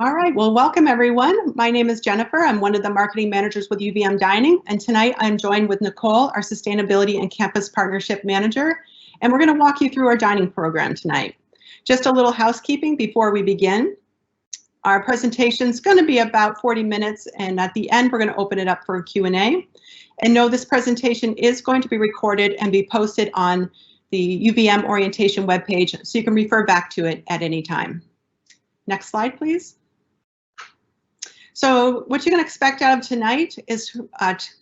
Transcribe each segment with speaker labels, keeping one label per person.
Speaker 1: All right, well, welcome everyone. My name is Jennifer. I'm one of the marketing managers with UVM Dining, and tonight I'm joined with Nicole, our Sustainability and Campus Partnership Manager, and we're going to walk you through our dining program tonight. Just a little housekeeping before we begin. Our presentation is going to be about 40 minutes, and at the end we're going to open it up for a Q&A. And know this presentation is going to be recorded and be posted on the UVM orientation webpage, so you can refer back to it at any time. Next slide, please. So what you're going to expect out of tonight is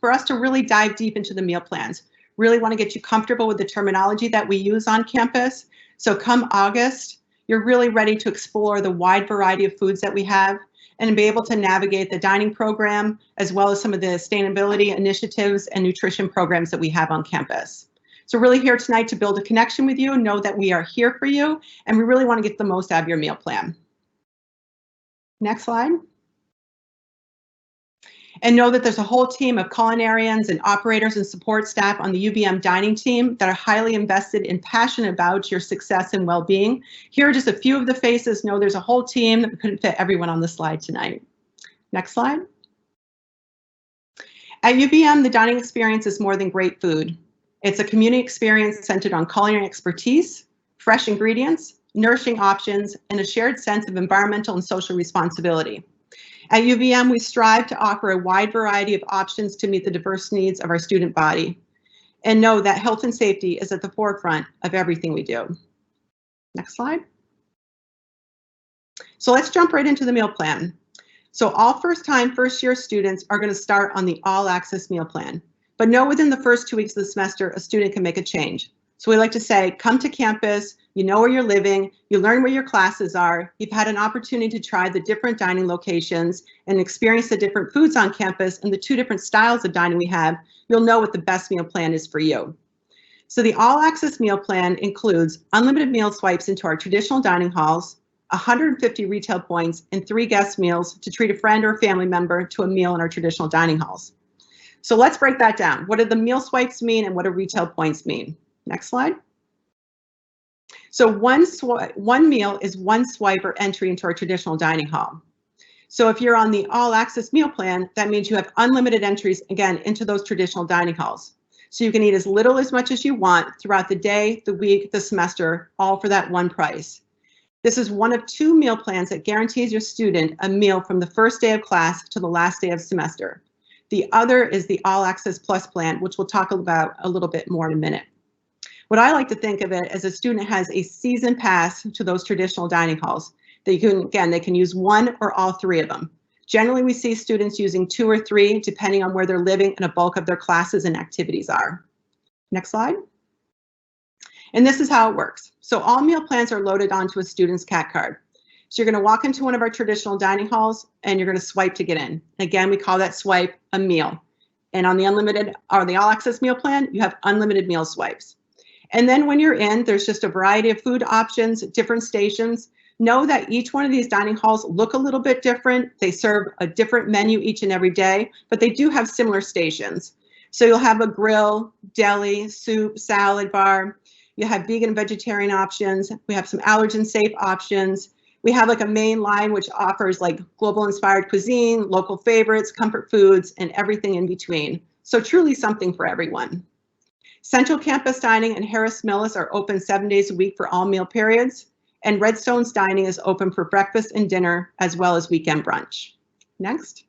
Speaker 1: for us to really dive deep into the meal plans. Really want to get you comfortable with the terminology that we use on campus. So come August, you're really ready to explore the wide variety of foods that we have and be able to navigate the dining program as well as some of the sustainability initiatives and nutrition programs that we have on campus. So really here tonight to build a connection with you, know that we are here for you, and we really want to get the most out of your meal plan. Next slide. And know that there's a whole team of culinarians and operators and support staff on the UVM dining team that are highly invested and passionate about your success and well-being. Here are just a few of the faces. Know there's a whole team that we couldn't fit everyone on the slide tonight. Next slide. At UVM, the dining experience is more than great food. It's a community experience centered on culinary expertise, fresh ingredients, nourishing options, and a shared sense of environmental and social responsibility. At UVM, we strive to offer a wide variety of options to meet the diverse needs of our student body, and know that health and safety is at the forefront of everything we do. Next slide. So let's jump right into the meal plan. So all first-year students are going to start on the all-access meal plan, but know within the first 2 weeks of the semester, a student can make a change. So we like to say, come to campus, you know where you're living, you learn where your classes are, you've had an opportunity to try the different dining locations and experience the different foods on campus and the 2 different styles of dining we have, you'll know what the best meal plan is for you. So the all-access meal plan includes unlimited meal swipes into our traditional dining halls, 150 retail points, and 3 guest meals to treat a friend or family member to a meal in our traditional dining halls. So let's break that down. What do the meal swipes mean and what do retail points mean? Next slide. So one meal is 1 swipe or entry into our traditional dining hall. So if you're on the all-access meal plan, that means you have unlimited entries, again, into those traditional dining halls. So you can eat as little as much as you want throughout the day, the week, the semester, all for that one price. This is one of 2 meal plans that guarantees your student a meal from the first day of class to the last day of semester. The other is the All-Access Plus plan, which we'll talk about a little bit more in a minute. What I like to think of it as a student has a season pass to those traditional dining halls. They can use 1 or all 3 of them. Generally, we see students using 2 or 3, depending on where they're living and a bulk of their classes and activities are. Next slide. And this is how it works. So all meal plans are loaded onto a student's CAT card. So you're going to walk into one of our traditional dining halls and you're going to swipe to get in. Again, we call that swipe a meal. And on the unlimited or the all-access meal plan, you have unlimited meal swipes. And then when you're in, there's just a variety of food options, different stations. Know that each one of these dining halls look a little bit different. They serve a different menu each and every day, but they do have similar stations. So you'll have a grill, deli, soup, salad bar. You have vegan and vegetarian options. We have some allergen safe options. We have like a main line which offers like global inspired cuisine, local favorites, comfort foods, and everything in between. So truly something for everyone. Central Campus Dining and Harris Millis are open 7 days a week for all meal periods, and Redstone's Dining is open for breakfast and dinner, as well as weekend brunch. Next.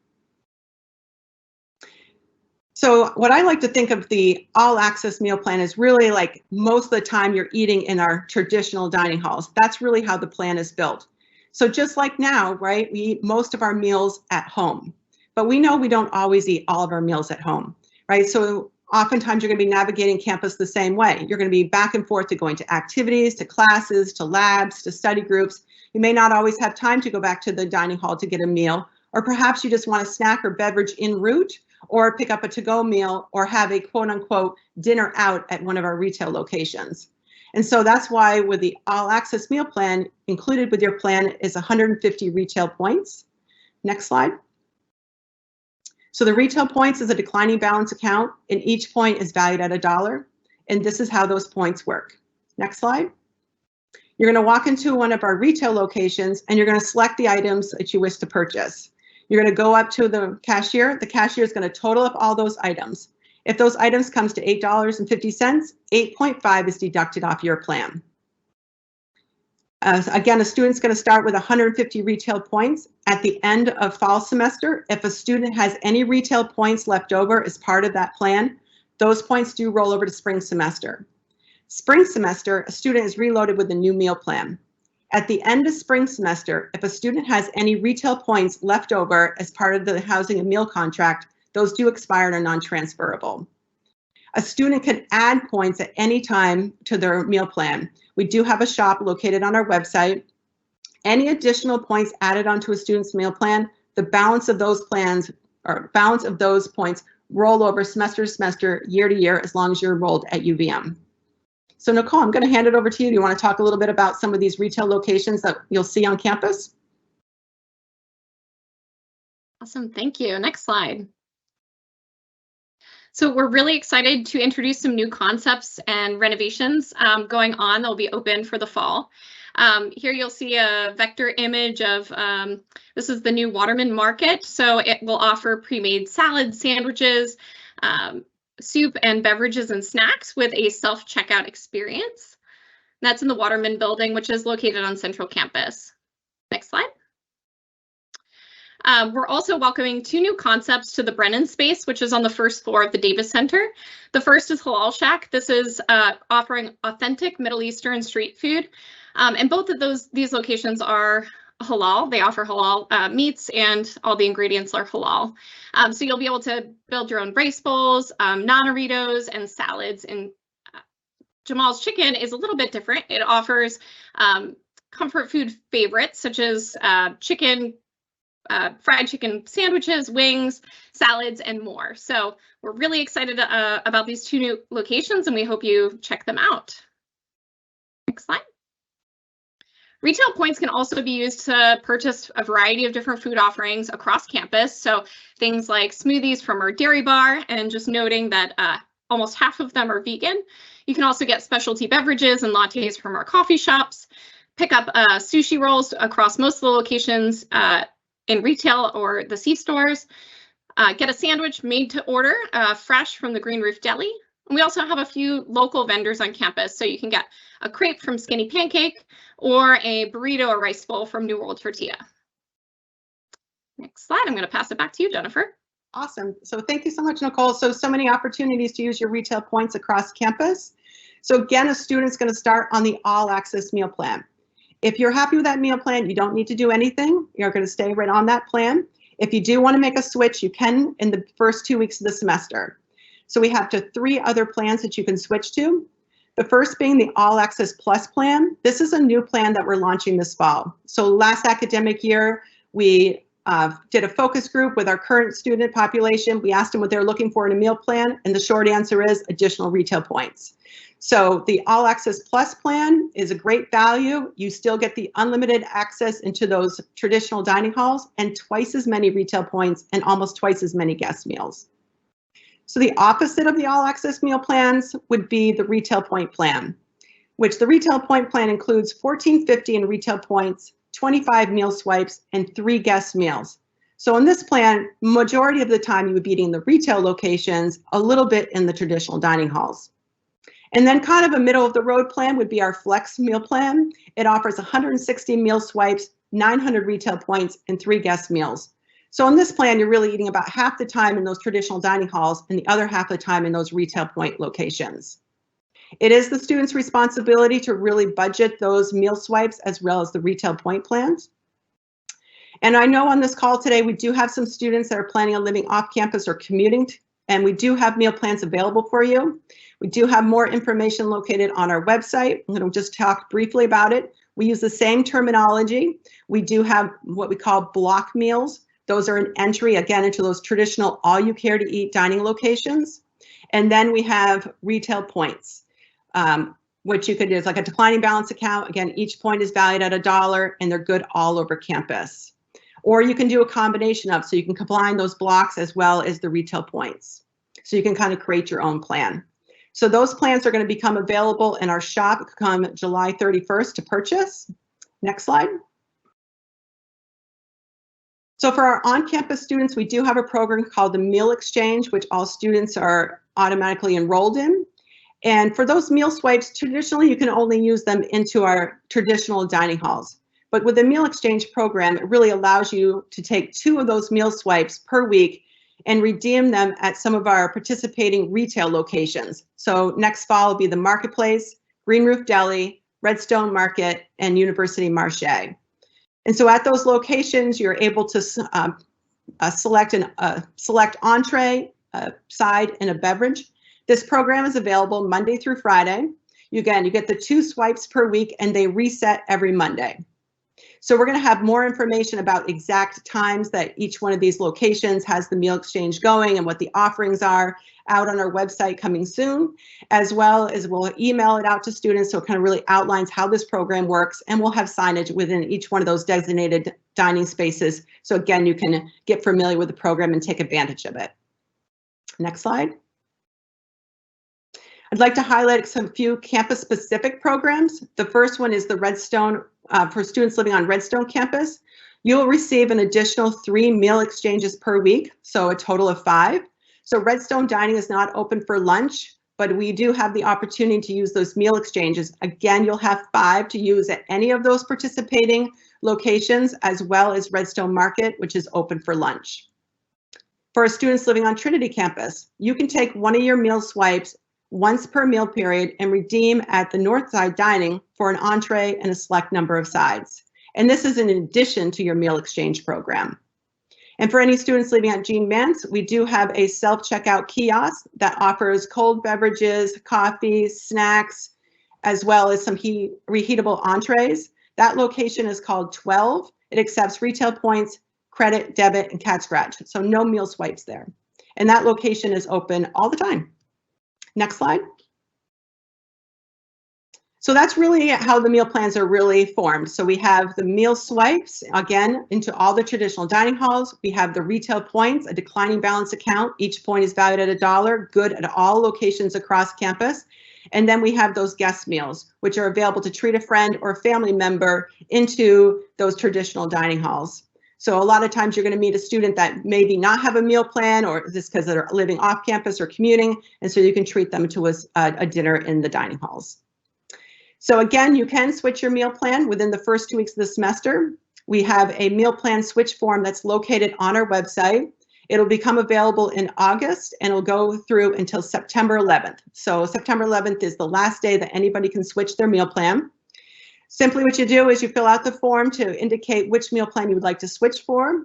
Speaker 1: So what I like to think of the all-access meal plan is really like most of the time you're eating in our traditional dining halls. That's really how the plan is built. So just like now, right, we eat most of our meals at home, but we know we don't always eat all of our meals at home, right? So oftentimes you're going to be navigating campus the same way. You're going to be back and forth to going to activities, to classes, to labs, to study groups. You may not always have time to go back to the dining hall to get a meal, or perhaps you just want a snack or beverage en route, or pick up a to-go meal, or have a quote-unquote dinner out at one of our retail locations. And so that's why with the all-access meal plan, included with your plan is 150 retail points. Next slide. So the retail points is a declining balance account, and each point is valued at $1. And this is how those points work. Next slide. You're going to walk into one of our retail locations and you're going to select the items that you wish to purchase. You're going to go up to the cashier. The cashier is going to total up all those items. If those items comes to $8.50, 8.5 is deducted off your plan. Again, a student's going to start with 150 retail points. At the end of fall semester, if a student has any retail points left over as part of that plan, those points do roll over to spring semester. Spring semester, a student is reloaded with a new meal plan. At the end of spring semester, if a student has any retail points left over as part of the housing and meal contract, those do expire and are non-transferable. A student can add points at any time to their meal plan. We do have a shop located on our website. Any additional points added onto a student's meal plan, the balance of those plans or balance of those points roll over semester to semester, year to year, as long as you're enrolled at UVM. So Nicole, I'm going to hand it over to you. Do you want to talk a little bit about some of these retail locations that you'll see on campus?
Speaker 2: Awesome, thank you. Next slide. So we're really excited to introduce some new concepts and renovations going on. They'll be open for the fall. Here you'll see a vector image of, this is the new Waterman Market. So it will offer pre-made salads, sandwiches, soup and beverages and snacks with a self-checkout experience. That's in the Waterman building, which is located on Central Campus. Next slide. We're also welcoming 2 new concepts to the Brennan space, which is on the first floor of the Davis Center. The first is Halal Shack. This is offering authentic Middle Eastern street food. And both of these locations are halal. They offer halal meats and all the ingredients are halal. So you'll be able to build your own rice bowls, non-burritos, and salads. And Jamal's Chicken is a little bit different. It offers comfort food favorites such as chicken, fried chicken sandwiches, wings, salads, and more. So we're really excited about these 2 new locations, and we hope you check them out. Next slide. Retail points can also be used to purchase a variety of different food offerings across campus. So things like smoothies from our dairy bar, and just noting that almost half of them are vegan. You can also get specialty beverages and lattes from our coffee shops, pick up sushi rolls across most of the locations in retail or the C-stores, get a sandwich made to order fresh from the Green Roof Deli. And we also have a few local vendors on campus, so you can get a crepe from Skinny Pancake or a burrito or rice bowl from New World Tortilla. Next slide, I'm going to pass it back to you, Jennifer.
Speaker 1: Awesome. So thank you so much, Nicole. So many opportunities to use your retail points across campus. So again, a student's going to start on the all access meal plan. If you're happy with that meal plan, you don't need to do anything. You're going to stay right on that plan. If you do want to make a switch, you can in the first 2 weeks of the semester. So we have 3 other plans that you can switch to. The first being the All Access Plus plan. This is a new plan that we're launching this fall. So last academic year, we did a focus group with our current student population. We asked them what they're looking for in a meal plan, and the short answer is additional retail points. So the All Access Plus plan is a great value. You still get the unlimited access into those traditional dining halls and twice as many retail points and almost twice as many guest meals. So the opposite of the All Access meal plans would be the retail point plan, which the retail point plan includes $14.50 in retail points, 25 meal swipes, and 3 guest meals. So in this plan, majority of the time you would be eating the retail locations, a little bit in the traditional dining halls. And then kind of a middle of the road plan would be our flex meal plan. It offers 160 meal swipes, 900 retail points, and 3 guest meals. So in this plan, you're really eating about half the time in those traditional dining halls and the other half of the time in those retail point locations. It is the student's responsibility to really budget those meal swipes as well as the retail point plans. And I know on this call today, we do have some students that are planning on living off campus or commuting, and we do have meal plans available for you. We do have more information located on our website. I'm going to just talk briefly about it. We use the same terminology. We do have what we call block meals. Those are an entry, again, into those traditional all-you-care-to-eat dining locations. And then we have retail points, which you could do. It's like a declining balance account. Again, each point is valued at $1, and they're good all over campus. Or you can do a combination of, so you can combine those blocks as well as the retail points. So you can kind of create your own plan. So those plans are going to become available in our shop come July 31st to purchase. Next slide. So for our on-campus students, we do have a program called the Meal Exchange, which all students are automatically enrolled in. And for those meal swipes, traditionally you can only use them into our traditional dining halls. But with the Meal Exchange program, it really allows you to take 2 of those meal swipes per week and redeem them at some of our participating retail locations. So next fall will be the Marketplace, Green Roof Deli, Redstone Market, and University Marché. And so at those locations, you're able to select entree, a side, and a beverage. This program is available Monday through Friday. You get the 2 swipes per week, and they reset every Monday. So we're going to have more information about exact times that each one of these locations has the meal exchange going and what the offerings are out on our website coming soon, as well as we'll email it out to students so it kind of really outlines how this program works, and we'll have signage within each one of those designated dining spaces. So again, you can get familiar with the program and take advantage of it. Next slide. I'd like to highlight some few campus-specific programs. The first one is the Redstone, for students living on Redstone campus. You'll receive an additional 3 meal exchanges per week, so a total of 5. So Redstone Dining is not open for lunch, but we do have the opportunity to use those meal exchanges. Again, you'll have 5 to use at any of those participating locations, as well as Redstone Market, which is open for lunch. For our students living on Trinity campus, you can take one of your meal swipes once per meal period and redeem at the Northside Dining for an entree and a select number of sides. And this is in addition to your meal exchange program. And for any students living at Jean Mance, we do have a self-checkout kiosk that offers cold beverages, coffee, snacks, as well as some reheatable entrees. That location is called 12. It accepts retail points, credit, debit, and cat scratch. So no meal swipes there. And that location is open all the time. Next slide. So that's really how the meal plans are really formed. So we have the meal swipes, again, into all the traditional dining halls. We have the retail points, a declining balance account. Each point is valued at $1, good at all locations across campus. And then we have those guest meals, which are available to treat a friend or family member into those traditional dining halls. So a lot of times you're going to meet a student that maybe not have a meal plan, or just because they're living off campus or commuting, and so you can treat them to a dinner in the dining halls. So again, you can switch your meal plan within the first 2 weeks of the semester. We have a meal plan switch form that's located on our website. It'll become available in August, and it'll go through until September 11th. So September 11th is the last day that anybody can switch their meal plan. Simply what you do is you fill out the form to indicate which meal plan you would like to switch for.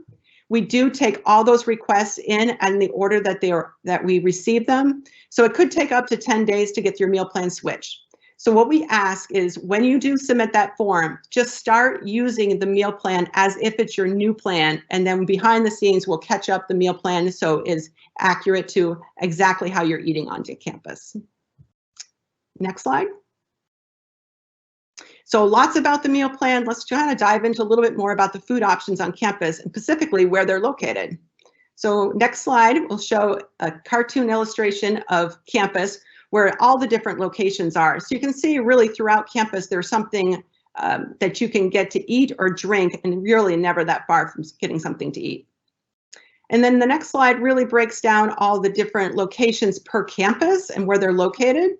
Speaker 1: We do take all those requests in the order that we receive them. So it could take up to 10 days to get your meal plan switched. So what we ask is when you do submit that form, just start using the meal plan as if it's your new plan, and then behind the scenes we'll catch up the meal plan so it's accurate to exactly how you're eating on campus. Next slide. So lots about the meal plan. Let's try to dive into a little bit more about the food options on campus and specifically where they're located. So next slide will show a cartoon illustration of campus where all the different locations are. So you can see really throughout campus there's something that you can get to eat or drink, and really never that far from getting something to eat. And then the next slide really breaks down all the different locations per campus and where they're located.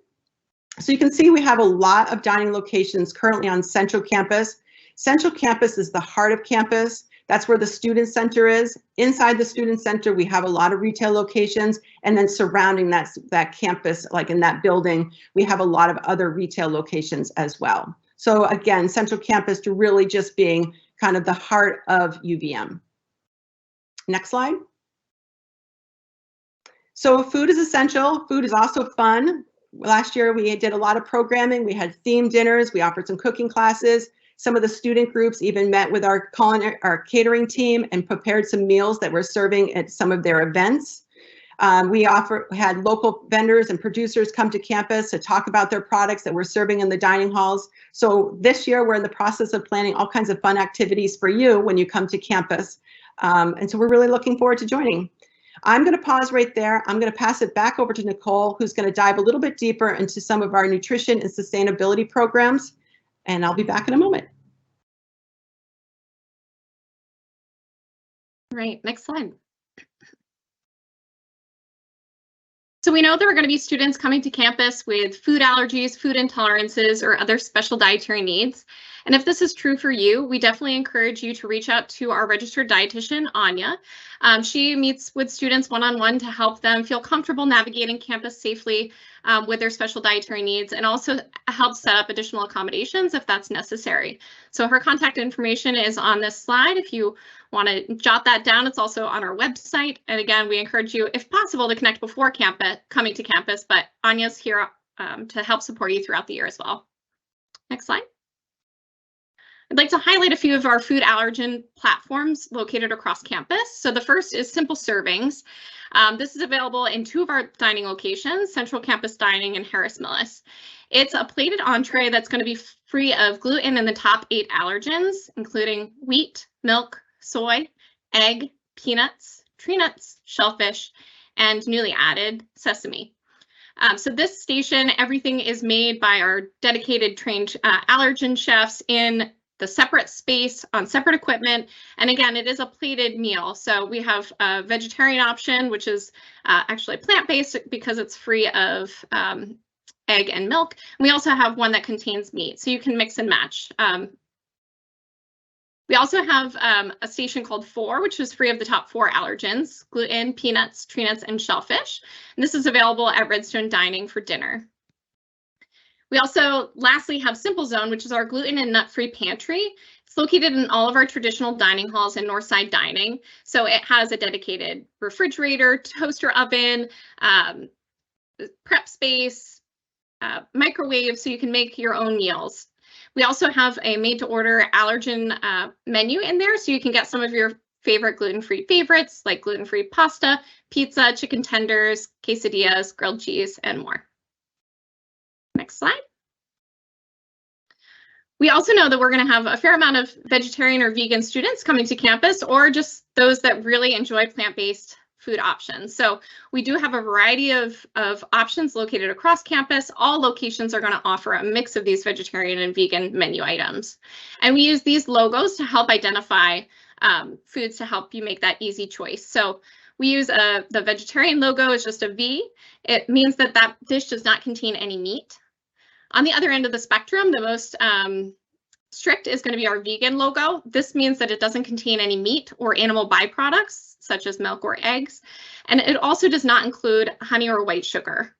Speaker 1: So you can see we have a lot of dining locations currently on Central Campus. Central Campus is the heart of campus. That's where the student center is. Inside the student center, we have a lot of retail locations, and then surrounding that campus, like in that building, we have a lot of other retail locations as well. So again, Central Campus to really just being kind of the heart of UVM. Next slide. So food is essential. Food is also fun. Last year, we did a lot of programming. We had themed dinners. We offered some cooking classes. Some of the student groups even met with our catering team and prepared some meals that we're serving at some of their events. We had local vendors and producers come to campus to talk about their products that we're serving in the dining halls. So this year, we're in the process of planning all kinds of fun activities for you when you come to campus. And so we're really looking forward to joining. I'm going to pause right there. I'm going to pass it back over to Nicole, who's going to dive a little bit deeper into some of our nutrition and sustainability programs, and I'll be back in a moment.
Speaker 2: Right, next slide. So we know there are going to be students coming to campus with food allergies, food intolerances, or other special dietary needs. And if this is true for you, we definitely encourage you to reach out to our registered dietitian, Anya. She meets with students one-on-one to help them feel comfortable navigating campus safely with their special dietary needs, and also helps set up additional accommodations if that's necessary. So her contact information is on this slide. If you want to jot that down, it's also on our website. And again, we encourage you, if possible, to connect before coming to campus, but Anya's here to help support you throughout the year as well. Next slide. I'd like to highlight a few of our food allergen platforms located across campus. So the first is Simple Servings. This is available in 2 of our dining locations, Central Campus Dining and Harris Millis. It's a plated entree that's going to be free of gluten and the top 8 allergens, including wheat, milk, soy, egg, peanuts, tree nuts, shellfish, and newly added sesame. So this station, everything is made by our dedicated trained allergen chefs in the separate space on separate equipment. And again, it is a plated meal. So we have a vegetarian option, which is actually plant-based because it's free of egg and milk. And we also have one that contains meat, so you can mix and match. We also have a station called 4, which is free of the top 4 allergens: gluten, peanuts, tree nuts, and shellfish. And this is available at Redstone Dining for dinner. We also lastly have Simple Zone, which is our gluten and nut-free pantry. It's located in all of our traditional dining halls in Northside Dining. So it has a dedicated refrigerator, toaster oven, prep space, microwave, so you can make your own meals. We also have a made-to-order allergen menu in there, so you can get some of your favorite gluten-free favorites, like gluten-free pasta, pizza, chicken tenders, quesadillas, grilled cheese, and more. Next slide. We also know that we're going to have a fair amount of vegetarian or vegan students coming to campus, or just those that really enjoy plant-based food options. So we do have a variety of options located across campus. All locations are going to offer a mix of these vegetarian and vegan menu items. And we use these logos to help identify foods to help you make that easy choice. So we use the vegetarian logo is just a V. It means that that dish does not contain any meat. On the other end of the spectrum, the most strict is going to be our vegan logo. This means that it doesn't contain any meat or animal byproducts, such as milk or eggs. And it also does not include honey or white sugar.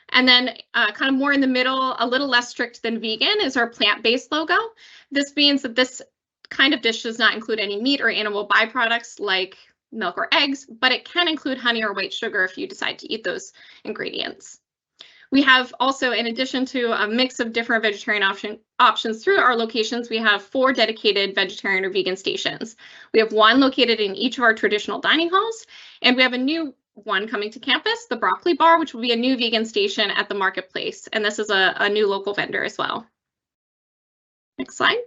Speaker 2: And then kind of more in the middle, a little less strict than vegan, is our plant-based logo. This means that this kind of dish does not include any meat or animal byproducts like milk or eggs, but it can include honey or white sugar if you decide to eat those ingredients. We have also, in addition to a mix of different vegetarian options through our locations, we have 4 dedicated vegetarian or vegan stations. We have 1 located in each of our traditional dining halls, and we have a new one coming to campus, the Broccoli Bar, which will be a new vegan station at the marketplace. And this is a new local vendor as well. Next slide.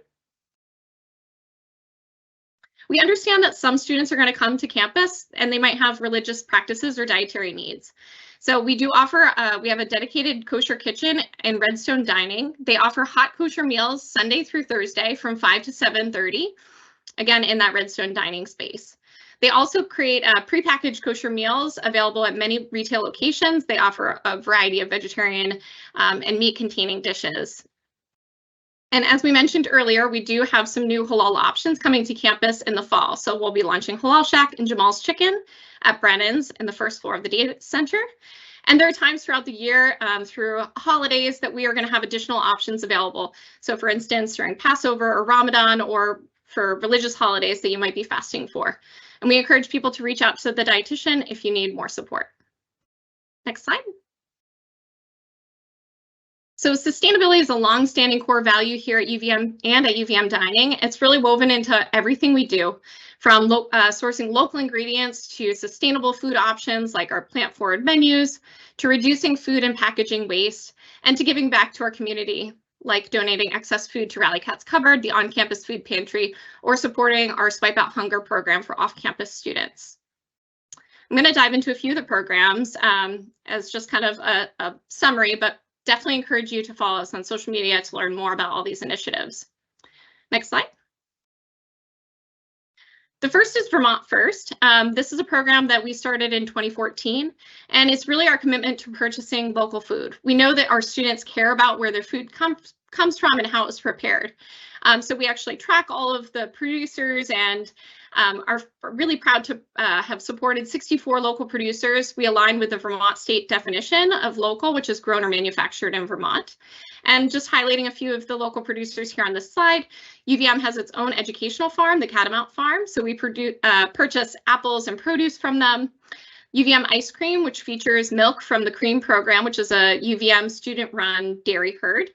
Speaker 2: We understand that some students are going to come to campus and they might have religious practices or dietary needs. So we do offer, we have a dedicated kosher kitchen in Redstone Dining. They offer hot kosher meals Sunday through Thursday from 5 to 7:30, again, in that Redstone Dining space. They also create prepackaged kosher meals available at many retail locations. They offer a variety of vegetarian and meat-containing dishes. And as we mentioned earlier, we do have some new halal options coming to campus in the fall. So we'll be launching Halal Shack and Jamal's Chicken at Brennan's in the first floor of the data center. And there are times throughout the year through holidays that we are going to have additional options available. So for instance, during Passover or Ramadan, or for religious holidays that you might be fasting for. And we encourage people to reach out to the dietitian if you need more support. Next slide. So sustainability is a long-standing core value here at UVM and at UVM Dining. It's really woven into everything we do, from sourcing local ingredients to sustainable food options like our plant-forward menus, to reducing food and packaging waste, and to giving back to our community, like donating excess food to Rally Cats Covered, the on-campus food pantry, or supporting our Swipe Out Hunger program for off-campus students. I'm going to dive into a few of the programs as just kind of a summary, but definitely encourage you to follow us on social media to learn more about all these initiatives. Next slide. The first is Vermont First. This is a program that we started in 2014, and it's really our commitment to purchasing local food. We know that our students care about where their food comes from and how it was prepared. So we actually track all of the producers and are really proud to have supported 64 local producers. We align with the Vermont state definition of local, which is grown or manufactured in Vermont. And just highlighting a few of the local producers here on this slide, UVM has its own educational farm, the Catamount Farm. So we purchase apples and produce from them. UVM Ice Cream, which features milk from the Cream program, which is a UVM student-run dairy herd.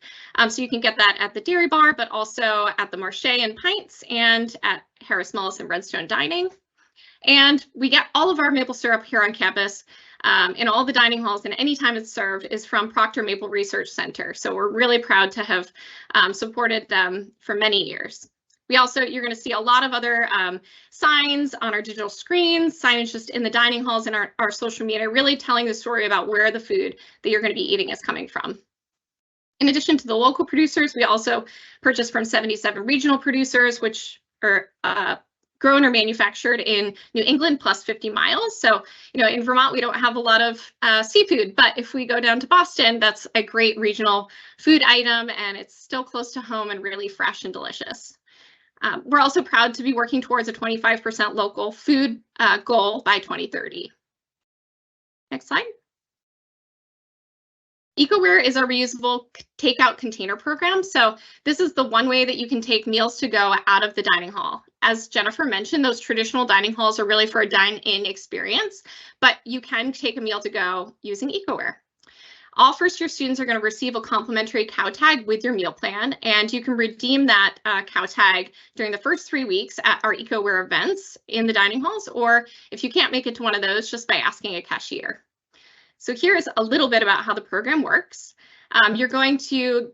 Speaker 2: So you can get that at the Dairy Bar, but also at the Marche and Pints and at Harris Millis and Redstone Dining. And we get all of our maple syrup here on campus in all the dining halls, and anytime it's served is from Proctor Maple Research Center. So we're really proud to have supported them for many years. We also, you're going to see a lot of other signs on our digital screens, signage just in the dining halls and our social media, really telling the story about where the food that you're going to be eating is coming from. In addition to the local producers, we also purchase from 77 regional producers, which are grown or manufactured in New England plus 50 miles. So, you know, in Vermont, we don't have a lot of seafood, but if we go down to Boston, that's a great regional food item, and it's still close to home and really fresh and delicious. We're also proud to be working towards a 25% local food goal by 2030. Next slide. EcoWare is our reusable takeout container program. So this is the one way that you can take meals to go out of the dining hall. As Jennifer mentioned, those traditional dining halls are really for a dine-in experience, but you can take a meal to go using EcoWare. All first-year students are going to receive a complimentary cow tag with your meal plan, and you can redeem that cow tag during the first 3 weeks at our EcoWare events in the dining halls, or if you can't make it to one of those, just by asking a cashier. So here is a little bit about how the program works. You're going to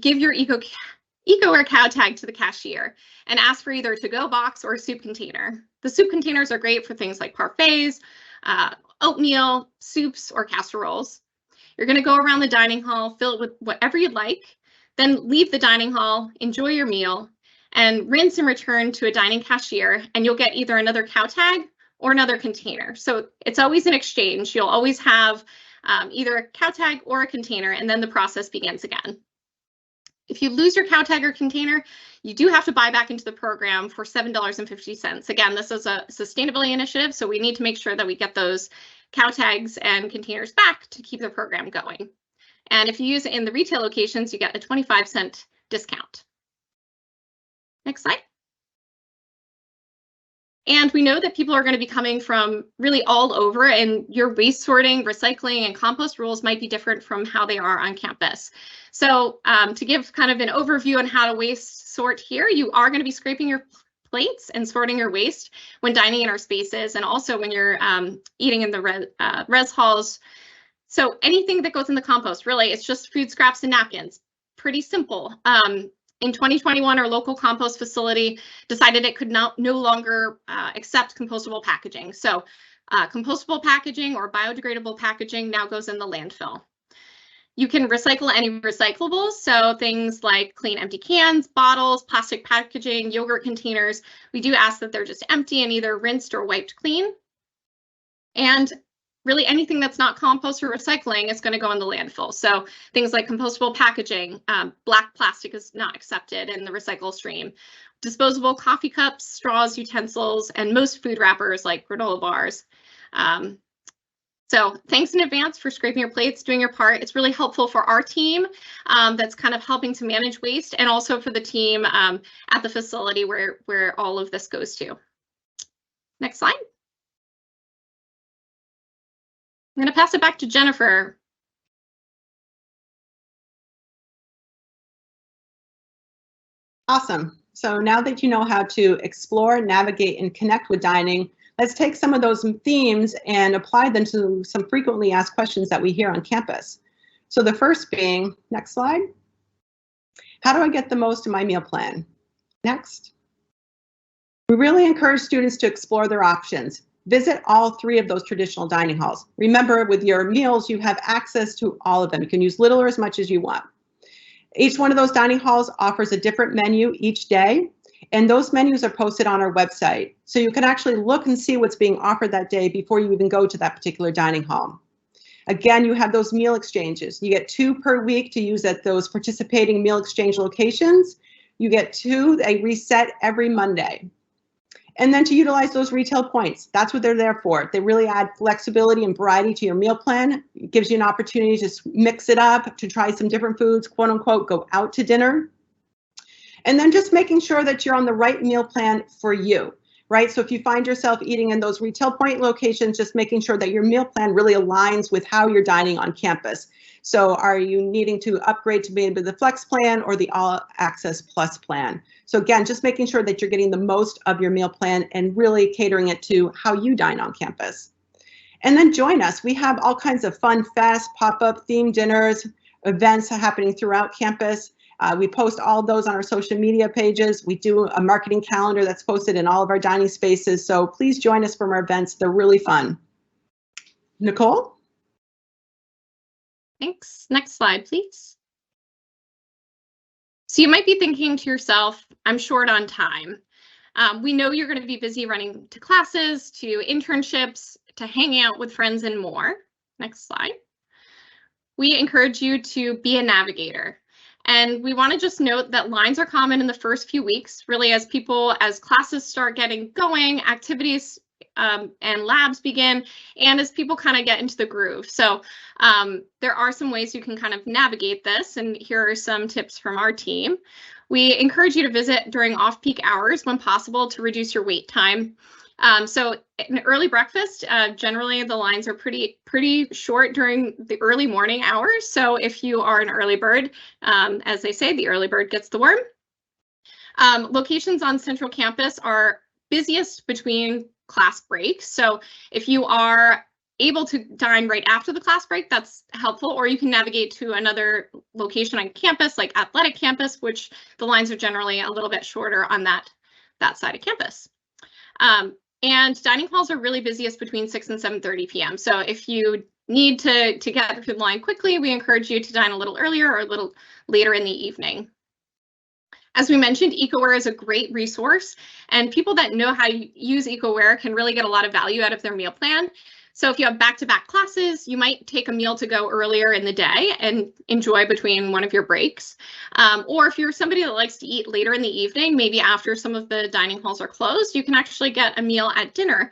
Speaker 2: give your EcoWare cow tag to the cashier and ask for either a to-go box or a soup container. The soup containers are great for things like parfaits, oatmeal, soups, or casseroles. You're going to go around the dining hall, fill it with whatever you'd like, then leave the dining hall, enjoy your meal, and rinse and return to a dining cashier, and you'll get either another cow tag or another container. So it's always an exchange. You'll always have either a cow tag or a container, and then the process begins again. If you lose your cow tag or container, you do have to buy back into the program for $7.50. Again, this is a sustainability initiative, so we need to make sure that we get those cow tags and containers back to keep the program going. And if you use it in the retail locations, you get a 25-cent discount. Next slide. And we know that people are going to be coming from really all over, and your waste sorting, recycling, and compost rules might be different from how they are on campus. So to give kind of an overview on how to waste sort here, you are going to be scraping your plates and sorting your waste when dining in our spaces, and also when you're eating in the res halls. So anything that goes in the compost, really, it's just food scraps and napkins. Pretty simple. In 2021, our local compost facility decided it could no longer accept compostable packaging. So compostable packaging or biodegradable packaging now goes in the landfill. You can recycle any recyclables, so things like clean empty cans, bottles, plastic packaging, yogurt containers. We do ask that they're just empty and either rinsed or wiped clean. And really anything that's not compost or recycling is going to go in the landfill. So things like compostable packaging, black plastic is not accepted in the recycle stream. Disposable coffee cups, straws, utensils, and most food wrappers like granola bars. So thanks in advance for scraping your plates, doing your part. It's really helpful for our team that's kind of helping to manage waste, and also for the team at the facility where all of this goes to. Next slide. I'm going to pass it back to Jennifer.
Speaker 1: Awesome. So now that you know how to explore, navigate, and connect with dining, let's take some of those themes and apply them to some frequently asked questions that we hear on campus. So the first being, next slide. How do I get the most of my meal plan? Next. We really encourage students to explore their options. Visit all 3 of those traditional dining halls. Remember, with your meals, you have access to all of them. You can use little or as much as you want. Each one of those dining halls offers a different menu each day, and those menus are posted on our website. So you can actually look and see what's being offered that day before you even go to that particular dining hall. Again, you have those meal exchanges. You get 2 per week to use at those participating meal exchange locations. You get 2, they reset every Monday. And then to utilize those retail points, that's what they're there for. They really add flexibility and variety to your meal plan. It gives you an opportunity to mix it up, to try some different foods, quote unquote, go out to dinner. And then just making sure that you're on the right meal plan for you, right? So if you find yourself eating in those retail point locations, just making sure that your meal plan really aligns with how you're dining on campus. So are you needing to upgrade to maybe the Flex plan or the All Access Plus plan? So again, just making sure that you're getting the most of your meal plan and really catering it to how you dine on campus. And then join us. We have all kinds of fun, fast, pop-up themed dinners, events happening throughout campus. We post all of those on our social media pages. We do a marketing calendar that's posted in all of our dining spaces. So please join us from our events. They're really fun. Nicole?
Speaker 2: Thanks. Next slide, please. So you might be thinking to yourself, I'm short on time. We know you're going to be busy running to classes, to internships, to hanging out with friends and more. Next slide. We encourage you to be a navigator. And we want to just note that lines are common in the first few weeks, really as classes start getting going, activities and labs begin, and as people kind of get into the groove. So there are some ways you can kind of navigate this, and here are some tips from our team. We encourage you to visit during off-peak hours when possible to reduce your wait time. So an early breakfast, generally the lines are pretty short during the early morning hours. So if you are an early bird, as they say, the early bird gets the worm. Locations on Central Campus are busiest between class breaks. So if you are able to dine right after the class break, that's helpful, or you can navigate to another location on campus, like Athletic Campus, which the lines are generally a little bit shorter on that side of campus. And dining halls are really busiest between 6 and 7:30 p.m. So if you need to get through the line quickly, we encourage you to dine a little earlier or a little later in the evening. As we mentioned, EcoWare is a great resource, and people that know how to use EcoWare can really get a lot of value out of their meal plan. So if you have back-to-back classes, you might take a meal to go earlier in the day and enjoy between one of your breaks. Or if you're somebody that likes to eat later in the evening, maybe after some of the dining halls are closed, you can actually get a meal at dinner.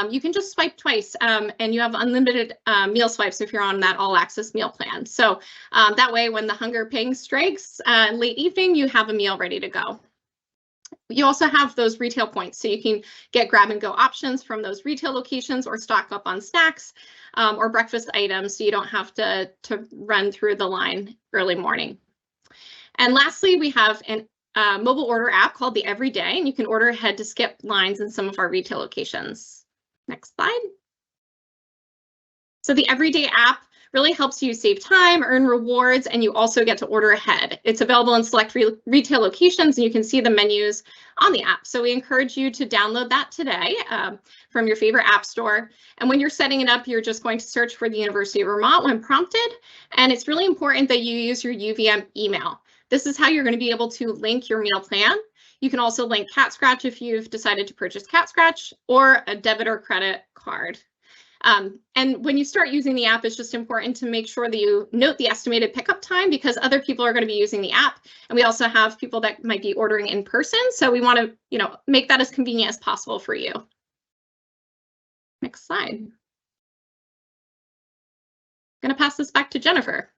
Speaker 2: You can just swipe twice, and you have unlimited meal swipes if you're on that all-access meal plan. So that way, when the hunger ping strikes late evening, you have a meal ready to go. You also have those retail points, so you can get grab-and-go options from those retail locations or stock up on snacks or breakfast items, so you don't have to run through the line early morning. And lastly, we have a mobile order app called the Everyday, and you can order ahead to skip lines in some of our retail locations. Next slide. So the Everyday app really helps you save time, earn rewards, and you also get to order ahead. It's available in select retail locations, and you can see the menus on the app. So we encourage you to download that today from your favorite app store. And when you're setting it up, you're just going to search for the University of Vermont when prompted. And it's really important that you use your UVM email. This is how you're going to be able to link your meal plan. You can also link Cat Scratch if you've decided to purchase Cat Scratch, or a debit or credit card. And when you start using the app, it's just important to make sure that you note the estimated pickup time, because other people are going to be using the app. And we also have people that might be ordering in person. So we want to, make that as convenient as possible for you. Next slide. I'm going to pass this back to Jennifer.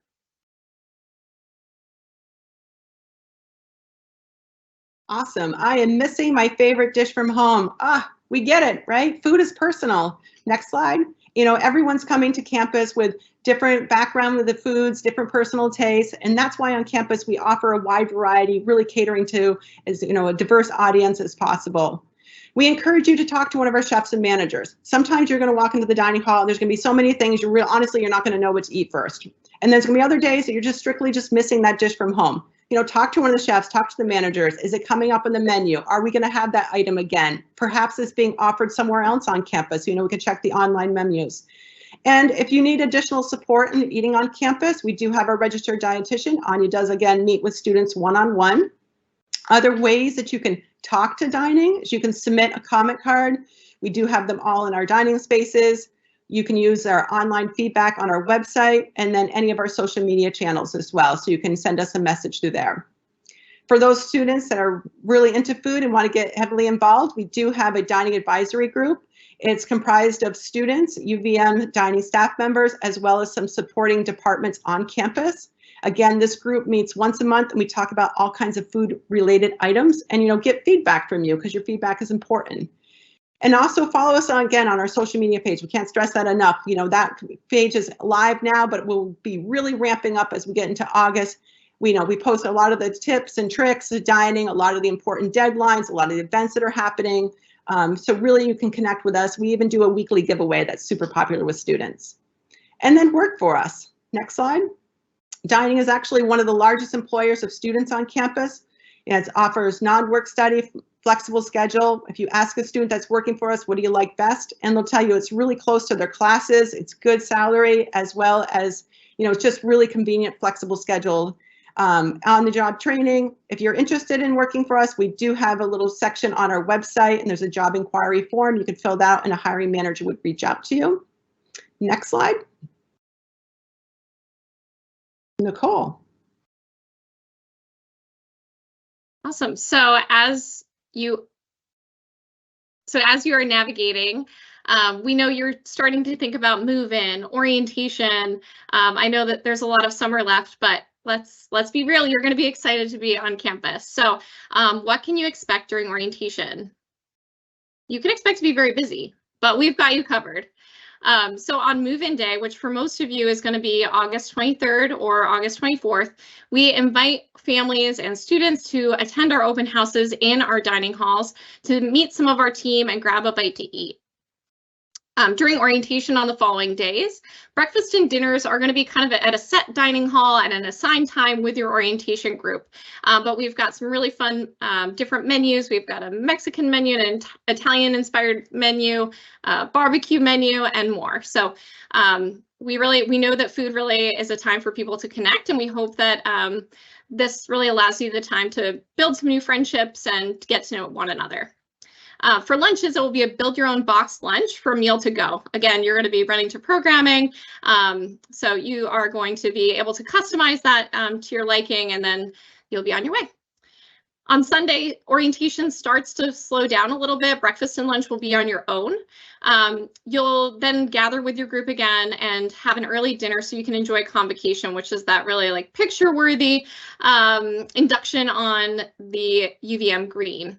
Speaker 1: Awesome. I am missing my favorite dish from home. We get it, right? Food is personal. Next slide. Everyone's coming to campus with different background with the foods, different personal tastes, and that's why on campus we offer a wide variety, really catering to as a diverse audience as possible. We encourage you to talk to one of our chefs and managers. Sometimes you're going to walk into the dining hall and there's going to be so many things honestly you're not going to know what to eat first. And there's going to be other days that you're just strictly missing that dish from home. talk to one of the chefs, talk to the managers. Is it coming up on the menu? Are we going to have that item again? Perhaps it's being offered somewhere else on campus. We can check the online menus. And if you need additional support in eating on campus, we do have our registered dietitian. Anya does, again, meet with students one-on-one. Other ways that you can talk to dining is you can submit a comment card. We do have them all in our dining spaces. You can use our online feedback on our website and then any of our social media channels as well. So you can send us a message through there. For those students that are really into food and want to get heavily involved, we do have a dining advisory group. It's comprised of students, UVM Dining staff members, as well as some supporting departments on campus. Again, this group meets once a month and we talk about all kinds of food related items and, get feedback from you because your feedback is important. And also follow us on our social media page. We can't stress that enough. That page is live now, but will be really ramping up as we get into August. We post a lot of the tips and tricks of dining, a lot of the important deadlines, a lot of the events that are happening. So really you can connect with us. We even do a weekly giveaway that's super popular with students. And then work for us. Next slide. Dining is actually one of the largest employers of students on campus. It offers non-work study, flexible schedule. If you ask a student that's working for us, what do you like best? And they'll tell you it's really close to their classes. It's good salary, as well as, it's just really convenient, flexible schedule. On the job training, if you're interested in working for us, we do have a little section on our website and there's a job inquiry form. You can fill that out and a hiring manager would reach out to you. Next slide. Nicole.
Speaker 2: Awesome. So as you are navigating, we know you're starting to think about move-in, orientation. I know that there's a lot of summer left, but let's be real, you're going to be excited to be on campus. So what can you expect during orientation? You can expect to be very busy, but we've got you covered. So on move-in day, which for most of you is going to be August 23rd or August 24th, we invite families and students to attend our open houses in our dining halls to meet some of our team and grab a bite to eat. During orientation on the following days, breakfast and dinners are going to be kind of at a set dining hall at an assigned time with your orientation group. But we've got some really fun different menus. We've got a Mexican menu, an Italian-inspired menu, barbecue menu, and more. So we know that food really is a time for people to connect, and we hope that this really allows you the time to build some new friendships and get to know one another. For lunches, it will be a build your own box lunch for meal to go. Again, you're going to be running to programming. So you are going to be able to customize that to your liking, and then you'll be on your way. On Sunday, orientation starts to slow down a little bit. Breakfast and lunch will be on your own. You'll then gather with your group again and have an early dinner so you can enjoy convocation, which is that really like picture-worthy induction on the UVM green.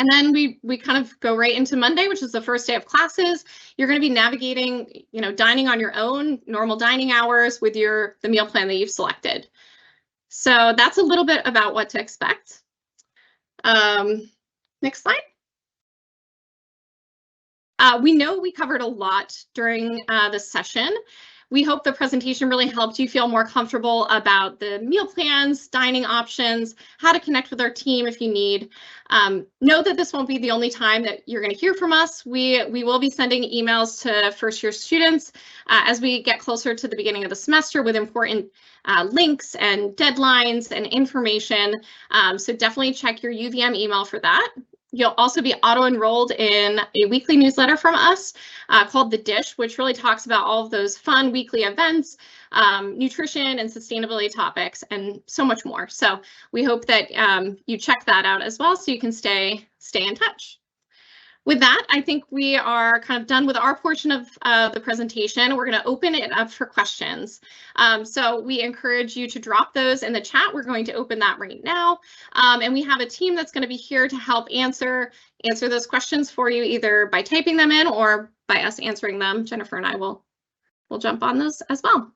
Speaker 2: And then we kind of go right into Monday, which is the first day of classes. You're going to be navigating, dining on your own, normal dining hours with the meal plan that you've selected. So that's a little bit about what to expect. Next slide. We know we covered a lot during this session. We hope the presentation really helped you feel more comfortable about the meal plans, dining options, how to connect with our team if you need. Know that this won't be the only time that you're going to hear from us. We will be sending emails to first-year students as we get closer to the beginning of the semester with important links and deadlines and information. So definitely check your UVM email for that. You'll also be auto-enrolled in a weekly newsletter from us called The Dish, which really talks about all of those fun weekly events, nutrition and sustainability topics, and so much more. So we hope that you check that out as well so you can stay in touch. With that, I think we are kind of done with our portion of the presentation. We're going to open it up for questions. So we encourage you to drop those in the chat. We're going to open that right now. And we have a team that's going to be here to help answer those questions for you, either by typing them in or by us answering them. Jennifer and I will jump on those as well.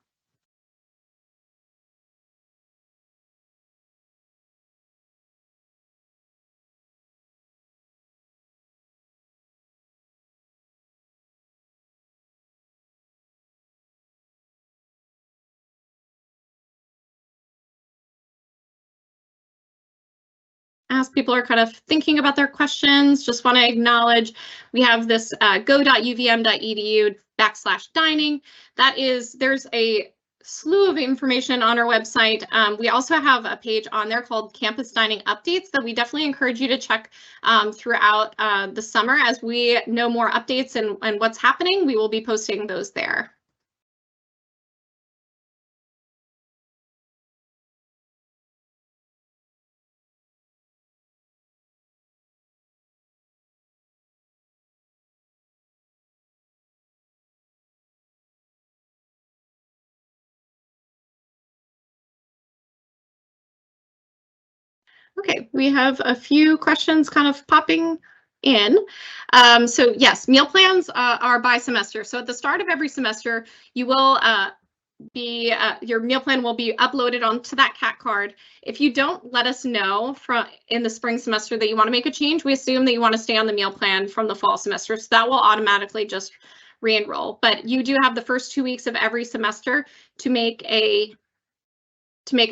Speaker 2: as people are kind of thinking about their questions, just want to acknowledge we have this go.uvm.edu/dining. There's a slew of information on our website. We also have a page on there called Campus Dining Updates that we definitely encourage you to check throughout the summer. As we know more updates and what's happening, we will be posting those there. Okay, we have a few questions kind of popping in. So yes, meal plans are by semester. So at the start of every semester, you will your meal plan will be uploaded onto that CAT card. If you don't let us know in the spring semester that you want to make a change, we assume that you want to stay on the meal plan from the fall semester. So that will automatically just re-enroll. But you do have the first 2 weeks of every semester to make a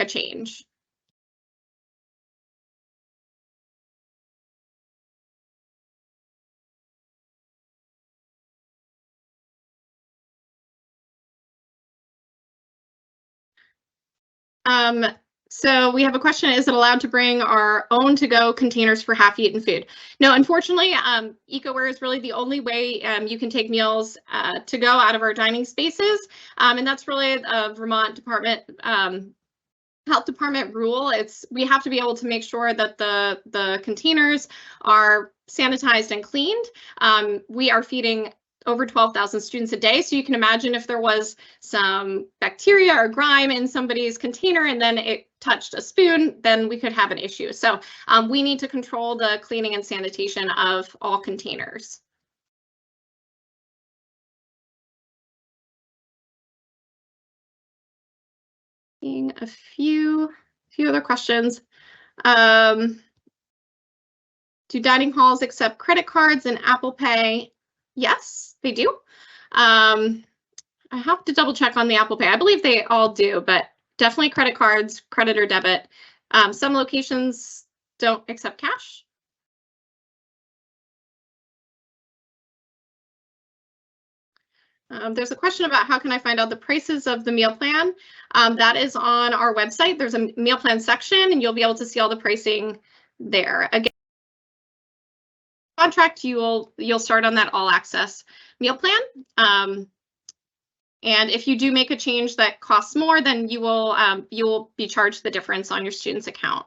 Speaker 2: change. So we have a question, is it allowed to bring our own to-go containers for half-eaten food? No, unfortunately, EcoWare is really the only way you can take meals to go out of our dining spaces. And that's really a Vermont Health Department rule. We have to be able to make sure that the containers are sanitized and cleaned. We are feeding over 12,000 students a day. So you can imagine if there was some bacteria or grime in somebody's container and then it touched a spoon, then we could have an issue. So we need to control the cleaning and sanitation of all containers. Seeing a few other questions. Do dining halls accept credit cards and Apple Pay? Yes, they do. I have to double check on the Apple Pay. I believe they all do, but definitely credit cards, credit or debit. Some locations don't accept cash. There's a question about how can I find out the prices of the meal plan? That is on our website. There's a meal plan section and you'll be able to see all the pricing there. Again, contract, you'll start on that all access meal plan. And if you do make a change that costs more, then you will be charged the difference on your student's account.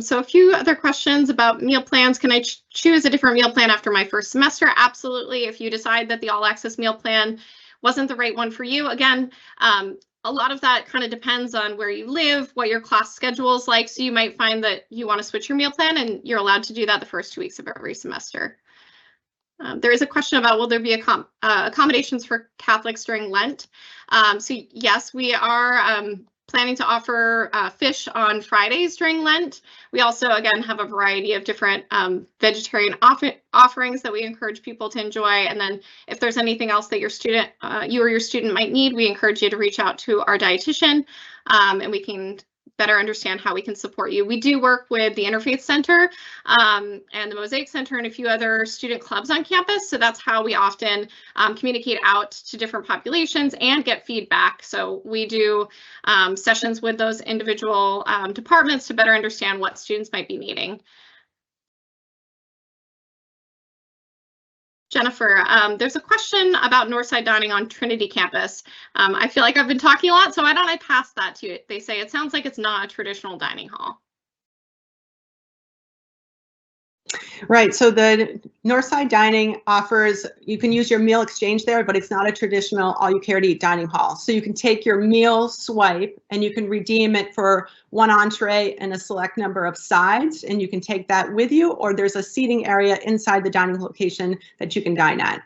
Speaker 2: So a few other questions about meal plans. Can I choose a different meal plan after my first semester? Absolutely. If you decide that the all access meal plan wasn't the right one for you, again, a lot of that kind of depends on where you live, what your class schedule is like. So you might find that you want to switch your meal plan and you're allowed to do that the first 2 weeks of every semester. There is a question about will there be accommodations for Catholics during Lent? So yes, we are planning to offer fish on Fridays during Lent. We also, again, have a variety of different vegetarian offerings that we encourage people to enjoy. And then if there's anything else that you or your student might need, we encourage you to reach out to our dietitian and we can better understand how we can support you. We do work with the Interfaith Center and the Mosaic Center and a few other student clubs on campus. So that's how we often communicate out to different populations and get feedback. So we do sessions with those individual departments to better understand what students might be needing. Jennifer, there's a question about Northside Dining on Trinity campus. I feel like I've been talking a lot, so why don't I pass that to you? They say it sounds like it's not a traditional dining hall.
Speaker 1: Right, so the Northside Dining offers, you can use your meal exchange there, but it's not a traditional all-you-care-to-eat dining hall. So you can take your meal swipe and you can redeem it for one entree and a select number of sides, and you can take that with you, or there's a seating area inside the dining location that you can dine at.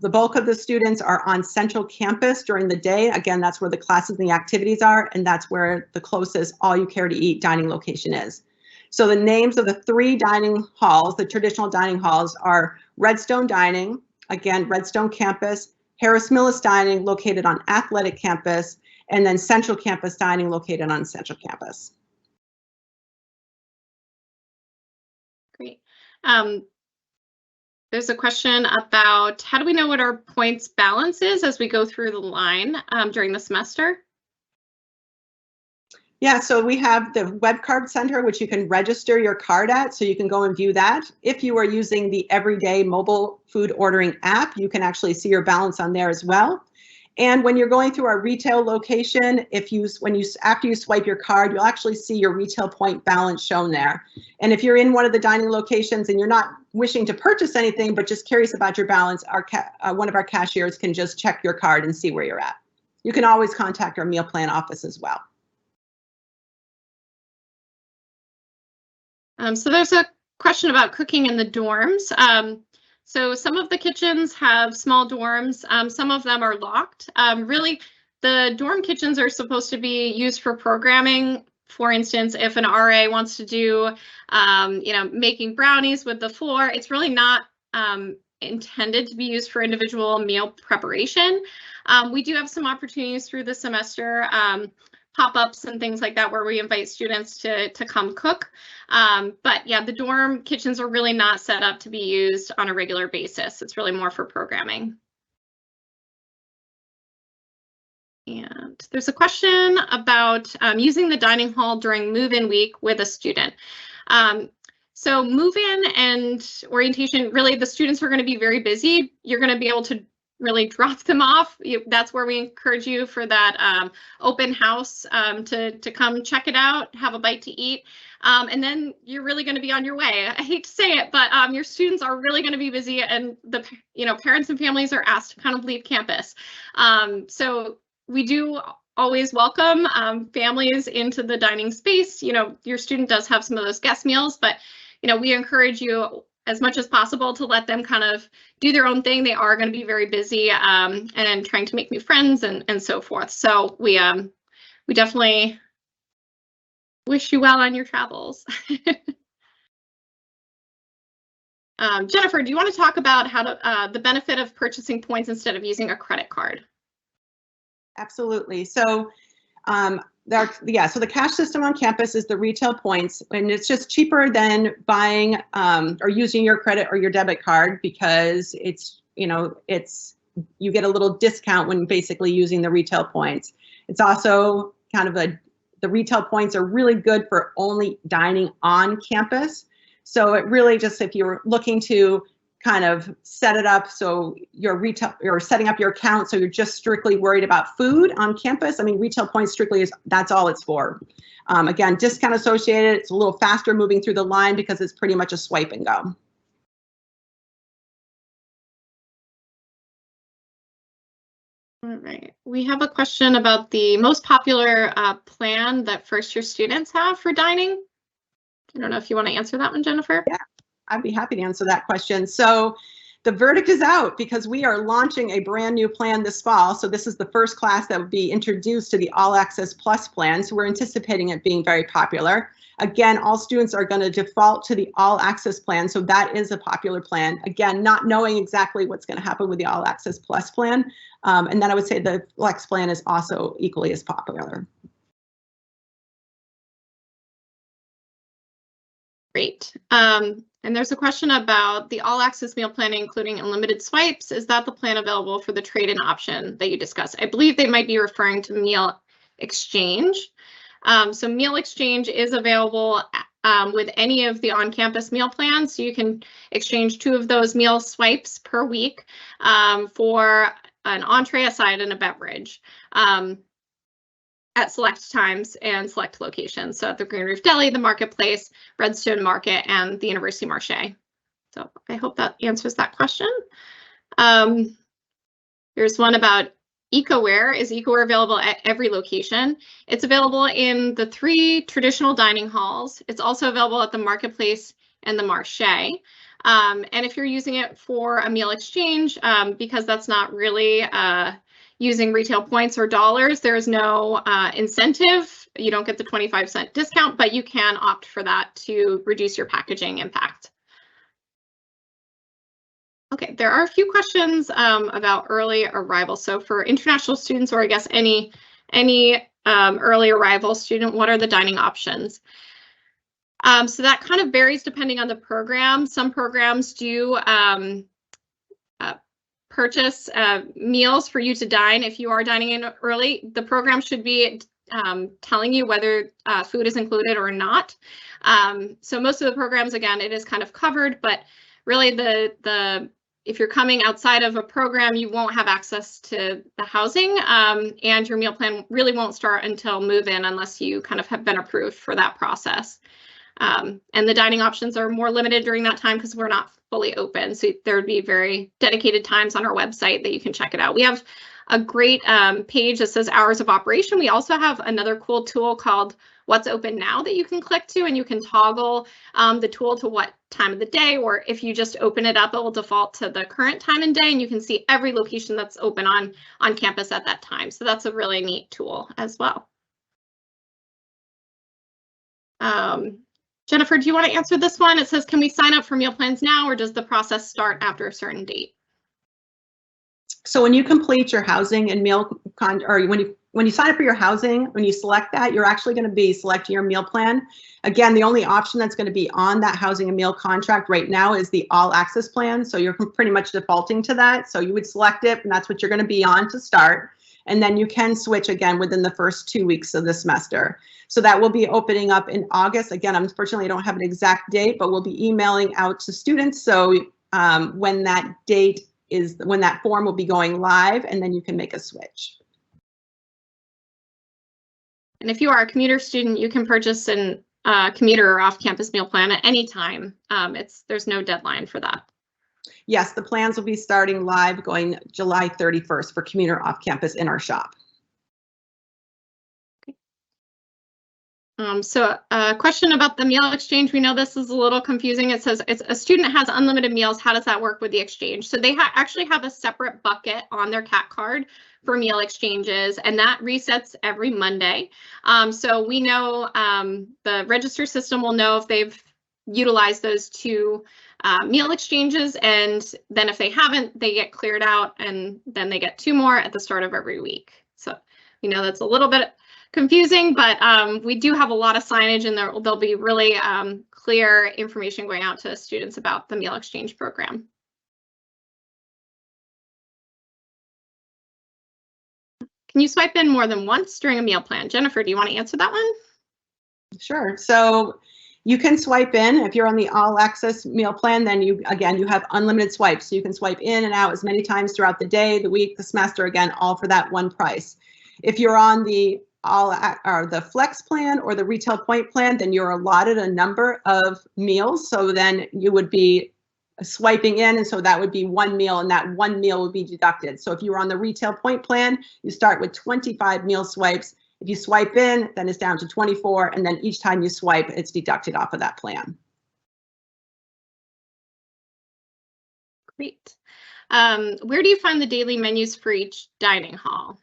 Speaker 1: The bulk of the students are on central campus during the day. Again, that's where the classes and the activities are, and that's where the closest all-you-care-to-eat dining location is. So the names of the 3 dining halls, the traditional dining halls, are Redstone Dining, again, Redstone Campus, Harris Millis Dining, located on Athletic Campus, and then Central Campus Dining, located on Central Campus.
Speaker 2: Great. There's a question about how do we know what our points balance is as we go through the line during the semester?
Speaker 1: Yeah, so we have the web card center, which you can register your card at, so you can go and view that. If you are using the everyday mobile food ordering app, you can actually see your balance on there as well. And when you're going through our retail location, after you swipe your card, you'll actually see your retail point balance shown there. And if you're in one of the dining locations and you're not wishing to purchase anything, but just curious about your balance, one of our cashiers can just check your card and see where you're at. You can always contact our meal plan office as well.
Speaker 2: So there's a question about cooking in the dorms. So some of the kitchens have small dorms. Some of them are locked. Really, the dorm kitchens are supposed to be used for programming. For instance, if an RA wants to do, making brownies with the floor, it's really not intended to be used for individual meal preparation. We do have some opportunities through the semester, pop-ups and things like that, where we invite students to come cook. But yeah, the dorm kitchens are really not set up to be used on a regular basis. It's really more for programming. And there's a question about using the dining hall during move-in week with a student. So move-in and orientation, really the students are going to be very busy. You're going to be able to really drop them off. That's where we encourage you for that open house to come check it out, have a bite to eat, and then you're really going to be on your way. I hate to say it, but your students are really going to be busy, and the parents and families are asked to kind of leave campus. So we do always welcome families into the dining space. Your student does have some of those guest meals, but we encourage you as much as possible to let them kind of do their own thing. They are going to be very busy and trying to make new friends and so forth. So we definitely wish you well on your travels. Jennifer, do you want to talk about how to the benefit of purchasing points instead of using a credit card?
Speaker 1: Absolutely. So so the cash system on campus is the retail points, and it's just cheaper than buying or using your credit or your debit card, because you get a little discount when basically using the retail points. It's also kind of the retail points are really good for only dining on campus. So it really just, if you're looking to kind of set it up so you're setting up your account so you're just strictly worried about food on campus, I mean, retail points strictly that's all it's for. Again, discount associated, it's a little faster moving through the line because it's pretty much a swipe and go.
Speaker 2: All right, we have a question about the most popular plan that first-year students have for dining. I don't know if you want to answer that one, Jennifer.
Speaker 1: Yeah, I'd be happy to answer that question. So the verdict is out, because we are launching a brand new plan this fall. So this is the first class that would be introduced to the All Access Plus plan. So we're anticipating it being very popular. Again, all students are going to default to the All Access plan. So that is a popular plan. Again, not knowing exactly what's going to happen with the All Access Plus plan. And then I would say the Flex plan is also equally as popular.
Speaker 2: Great. And there's a question about the all access meal plan, including unlimited swipes. Is that the plan available for the trade-in option that you discussed? I believe they might be referring to meal exchange. So meal exchange is available with any of the on-campus meal plans. So you can exchange 2 of those meal swipes per week for an entree, a side, and a beverage. at select times and select locations. So at the Green Roof Deli, the Marketplace, Redstone Market, and the University Marché. So I hope that answers that question. Here's one about EcoWare. Is EcoWare available at every location? It's available in the 3 traditional dining halls. It's also available at the Marketplace and the Marché. And if you're using it for a meal exchange, because that's not really using retail points or dollars, there is no incentive. You don't get the 25% discount, but you can opt for that to reduce your packaging impact. Okay, there are a few questions about early arrival. So for international students, or I guess any early arrival student, what are the dining options? So that kind of varies depending on the program. Some programs do purchase meals for you to dine if you are dining in early. The program should be telling you whether food is included or not. So most of the programs, again, it is kind of covered, but really if you're coming outside of a program, you won't have access to the housing, and your meal plan really won't start until move-in unless you kind of have been approved for that process. And the dining options are more limited during that time because we're not fully open. So there would be very dedicated times on our website that you can check it out. We have a great page that says hours of operation. We also have another cool tool called What's Open Now that you can click to, and you can toggle the tool to what time of the day, or if you just open it up, it will default to the current time and day, and you can see every location that's open on campus at that time. So that's a really neat tool as well. Jennifer, do you want to answer this one? It says, can we sign up for meal plans now, or does the process start after a certain date?
Speaker 1: So when you complete your housing and meal or when you sign up for your housing, when you select that, you're actually going to be selecting your meal plan. Again, the only option that's going to be on that housing and meal contract right now is the all access plan. So you're pretty much defaulting to that. So you would select it, and that's what you're going to be on to start. And then you can switch again within the first 2 weeks of the semester. So that will be opening up in August. Again, unfortunately, I don't have an exact date, but we'll be emailing out to students. So when that date is, when that form will be going live, and then you can make a switch.
Speaker 2: And if you are a commuter student, you can purchase an commuter or off-campus meal plan at any time. There's no deadline for that.
Speaker 1: Yes, the plans will be starting live going July 31st for commuter off-campus in our shop.
Speaker 2: So a question about the meal exchange. We know this is a little confusing. It says a student has unlimited meals. How does that work with the exchange? So they actually have a separate bucket on their CAT card for meal exchanges, and that resets every Monday. So we know the register system will know if they've utilized those 2 meal exchanges, and then if they haven't, they get cleared out, and then they get 2 more at the start of every week. So we know that's a little bit confusing, but we do have a lot of signage, and there'll be really clear information going out to students about the meal exchange program. Can you swipe in more than once during a meal plan? Jennifer, do you want to answer that one?
Speaker 1: Sure. So you can swipe in. If you're on the all access meal plan, then you have unlimited swipes. So you can swipe in and out as many times throughout the day, the week, the semester, again, all for that one price. If you're on the the flex plan or the retail point plan, then you're allotted a number of meals. So then you would be swiping in, and so that would be 1 meal, and that 1 meal would be deducted. So if you were on the retail point plan, you start with 25 meal swipes. If you swipe in, then it's down to 24, and then each time you swipe, it's deducted off of that plan.
Speaker 2: Great. Where do you find the daily menus for each dining hall?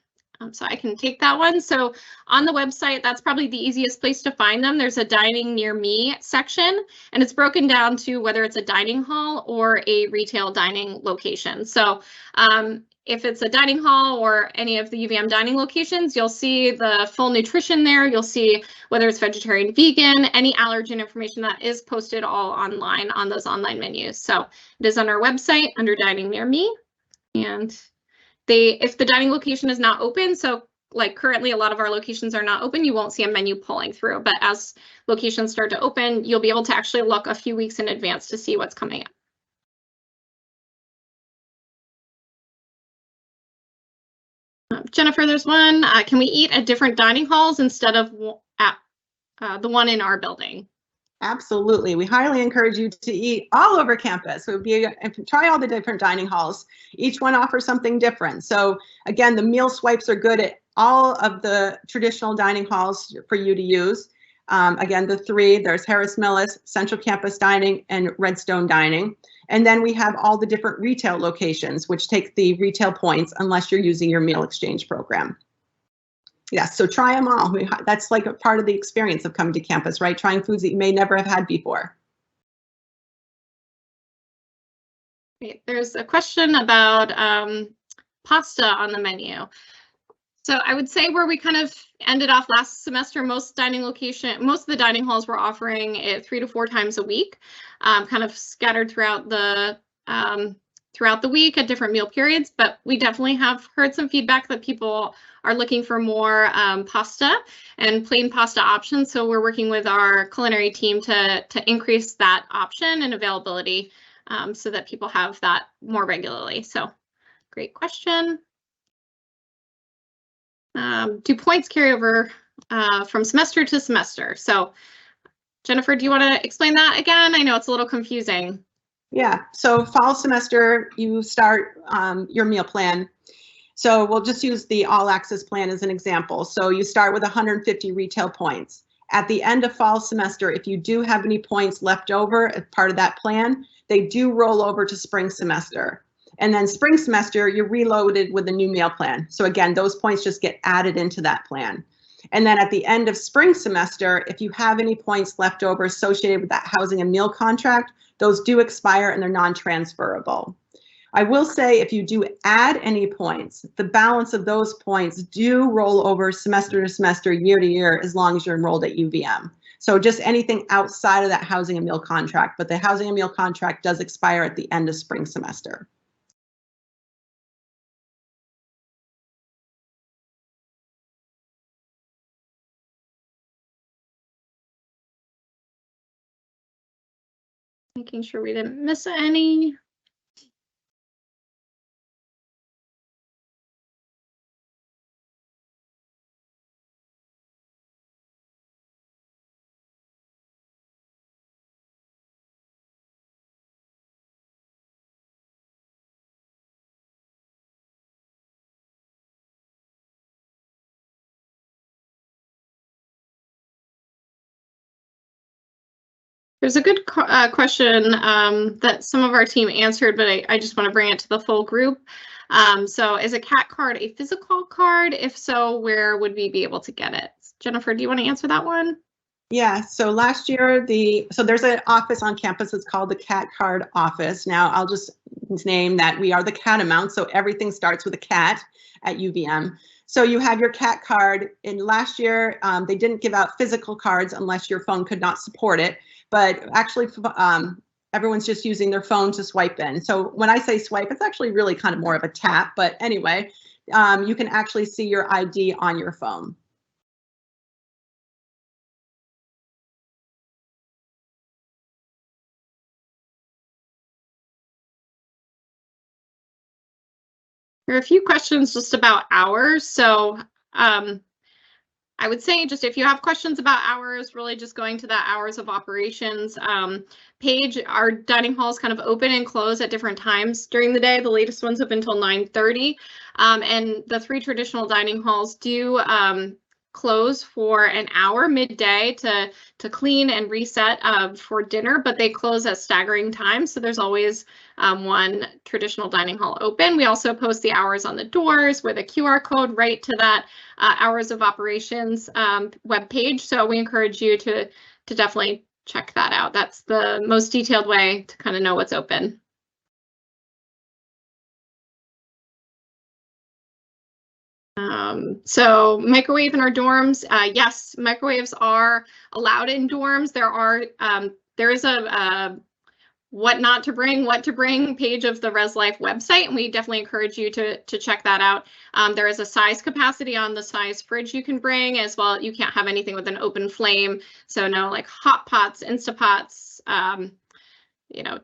Speaker 2: So I can take that one. So on the website, that's probably the easiest place to find them. There's a dining near me section, and it's broken down to whether it's a dining hall or a retail dining location. So if it's a dining hall or any of the UVM dining locations, you'll see the full nutrition there. You'll see whether it's vegetarian, vegan, any allergen information that is posted all online on those online menus. So it is on our website under dining near me. And if the dining location is not open, so like currently a lot of our locations are not open, you won't see a menu pulling through. But as locations start to open, you'll be able to actually look a few weeks in advance to see what's coming up. Jennifer, there's one. Can we eat at different dining halls instead of at the one in our building?
Speaker 1: Absolutely. We highly encourage you to eat all over campus. It would be try all the different dining halls. Each one offers something different. So again, the meal swipes are good at all of the traditional dining halls for you to use. Again, the three, there's Harris Millis, Central Campus Dining, and Redstone Dining. And then we have all the different retail locations, which take the retail points unless you're using your meal exchange program. Yes, so try them all. That's like a part of the experience of coming to campus, right? Trying foods that you may never have had before.
Speaker 2: There's a question about pasta on the menu. So I would say where we kind of ended off last semester, most of the dining halls were offering it 3 to 4 times a week, kind of scattered throughout the week at different meal periods. But we definitely have heard some feedback that people are looking for more pasta and plain pasta options. So we're working with our culinary team to increase that option and availability so that people have that more regularly. So great question. Do points carry over from semester to semester? So Jennifer, do you want to explain that again? I know it's a little confusing.
Speaker 1: Yeah, so fall semester, you start your meal plan. So we'll just use the all access plan as an example. So you start with 150 retail points. At the end of fall semester, if you do have any points left over as part of that plan, they do roll over to spring semester. And then spring semester, you're reloaded with a new meal plan. So again, those points just get added into that plan. And then at the end of spring semester, if you have any points left over associated with that housing and meal contract, those do expire and they're non-transferable. I will say if you do add any points, the balance of those points do roll over semester to semester, year to year, as long as you're enrolled at UVM. So just anything outside of that housing and meal contract, but the housing and meal contract does expire at the end of spring semester.
Speaker 2: Making sure we didn't miss any. There's a good question that some of our team answered, but I just want to bring it to the full group. So is a CAT card a physical card? If so, where would we be able to get it? Jennifer, do you want to answer that one?
Speaker 1: Yeah, so last year, there's an office on campus that's called the CAT card office. Now I'll just name that we are the Catamount, so everything starts with a CAT at UVM. So you have your CAT card, and last year they didn't give out physical cards unless your phone could not support it, but actually everyone's just using their phone to swipe in. So when I say swipe, it's actually really kind of more of a tap, but anyway, you can actually see your ID on your phone.
Speaker 2: There are a few questions just about hours. So I would say just if you have questions about hours, really just going to that hours of operations page. Our dining halls kind of open and close at different times during the day. The latest one's up until 9:30. And the 3 traditional dining halls do close for an hour midday to clean and reset for dinner, but they close at staggering times. So there's always one traditional dining hall open. We also post the hours on the doors with a QR code right to that hours of operations webpage. So we encourage you to definitely check that out. That's the most detailed way to kind of know what's open. So microwave in our dorms, yes, microwaves are allowed in dorms. There is a what not to bring, what to bring page of the Res Life website, and we definitely encourage you to check that out. There is a size capacity on the size fridge you can bring as well. You can't have anything with an open flame, so no like hot pots, Instapots,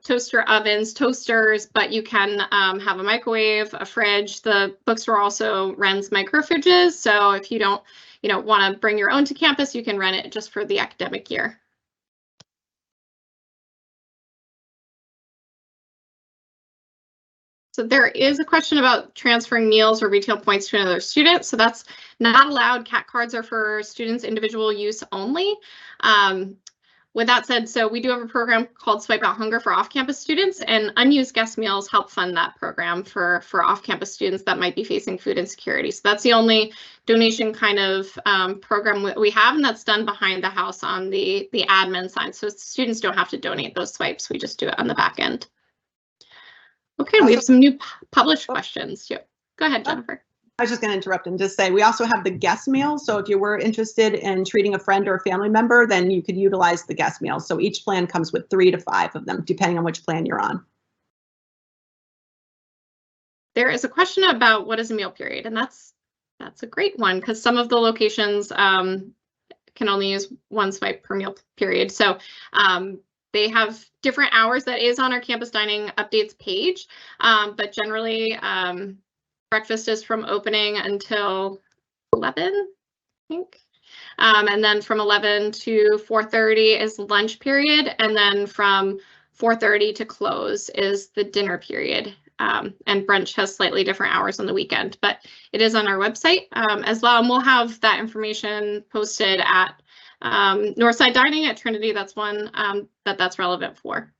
Speaker 2: toaster ovens, toasters, but you can have a microwave, a fridge. The bookstore also rents microfridges. So if you don't, want to bring your own to campus, you can rent it just for the academic year. So there is a question about transferring meals or retail points to another student. So that's not allowed. CAT cards are for students' individual use only. With that said, so we do have a program called Swipe Out Hunger for off-campus students, and unused guest meals help fund that program for off-campus students that might be facing food insecurity. So that's the only donation kind of program that we have, and that's done behind the house on the admin side. So students don't have to donate those swipes. We just do it on the back end. Okay, we have some new published questions. Yeah. Go ahead, Jennifer.
Speaker 1: I was just going to interrupt and just say we also have the guest meal. So if you were interested in treating a friend or a family member, then you could utilize the guest meal. So each plan comes with 3 to 5 of them, depending on which plan you're on.
Speaker 2: There is a question about what is a meal period, and that's a great one because some of the locations can only use 1 swipe per meal period. So they have different hours that is on our campus dining updates page, but generally breakfast is from opening until 11, I think. And then from 11 to 4:30 is lunch period. And then from 4:30 to close is the dinner period. And brunch has slightly different hours on the weekend, but it is on our website as well. And we'll have that information posted at Northside Dining at Trinity. That's one that's relevant for.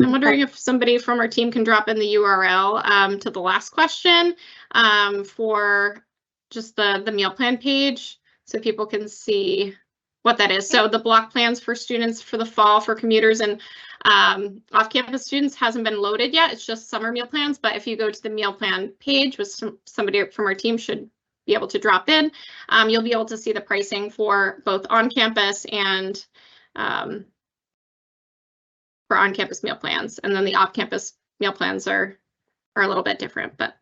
Speaker 2: I'm wondering if somebody from our team can drop in the URL to the last question for just the meal plan page so people can see what that is. So the block plans for students for the fall for commuters and off-campus students hasn't been loaded yet. It's just summer meal plans. But if you go to the meal plan page, which somebody from our team should be able to drop in, you'll be able to see the pricing for both on-campus and for on-campus meal plans, and then the off-campus meal plans are a little bit different, but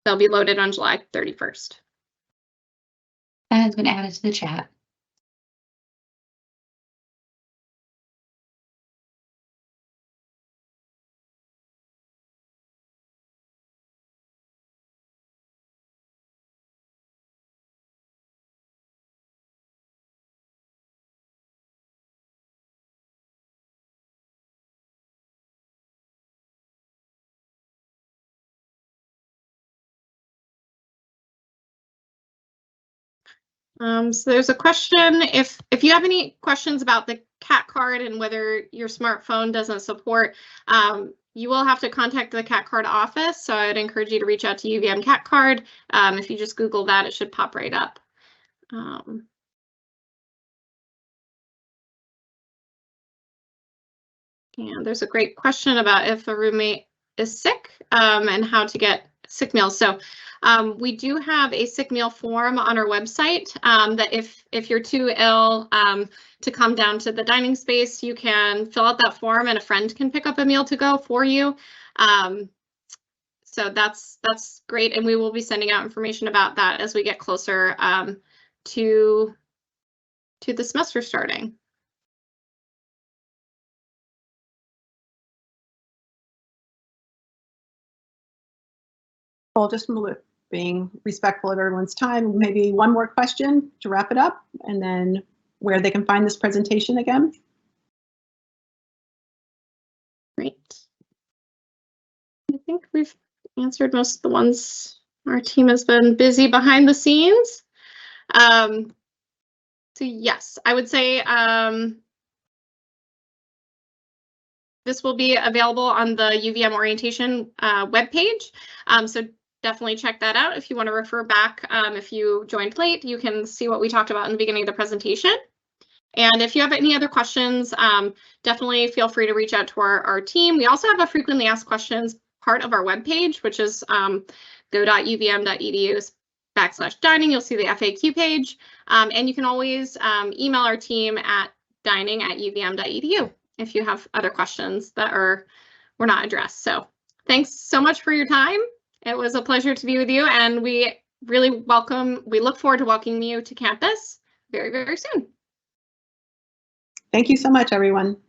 Speaker 2: they'll be loaded on July 31st.
Speaker 3: That has been added to the chat.
Speaker 2: So there's a question, if you have any questions about the CAT card and whether your smartphone doesn't support, you will have to contact the CAT card office. So I'd encourage you to reach out to UVM CAT card. If you just Google that, it should pop right up. And there's a great question about if a roommate is sick and how to get sick meals. So we do have a sick meal form on our website that if you're too ill to come down to the dining space, you can fill out that form and a friend can pick up a meal to go for you. So that's great, and we will be sending out information about that as we get closer to the semester starting.
Speaker 1: Well, just being respectful of everyone's time, maybe one more question to wrap it up, and then where they can find this presentation again.
Speaker 2: Great. I think we've answered most of the ones. Our team has been busy behind the scenes. So yes, I would say this will be available on the UVM orientation webpage. So definitely check that out. If you want to refer back, if you joined late, you can see what we talked about in the beginning of the presentation. And if you have any other questions, definitely feel free to reach out to our team. We also have a frequently asked questions part of our webpage, which is go.uvm.edu/dining. You'll see the FAQ page. And you can always email our team at dining@uvm.edu if you have other questions that were not addressed. So thanks so much for your time. It was a pleasure to be with you, and we look forward to welcoming you to campus very, very soon.
Speaker 1: Thank you so much, everyone.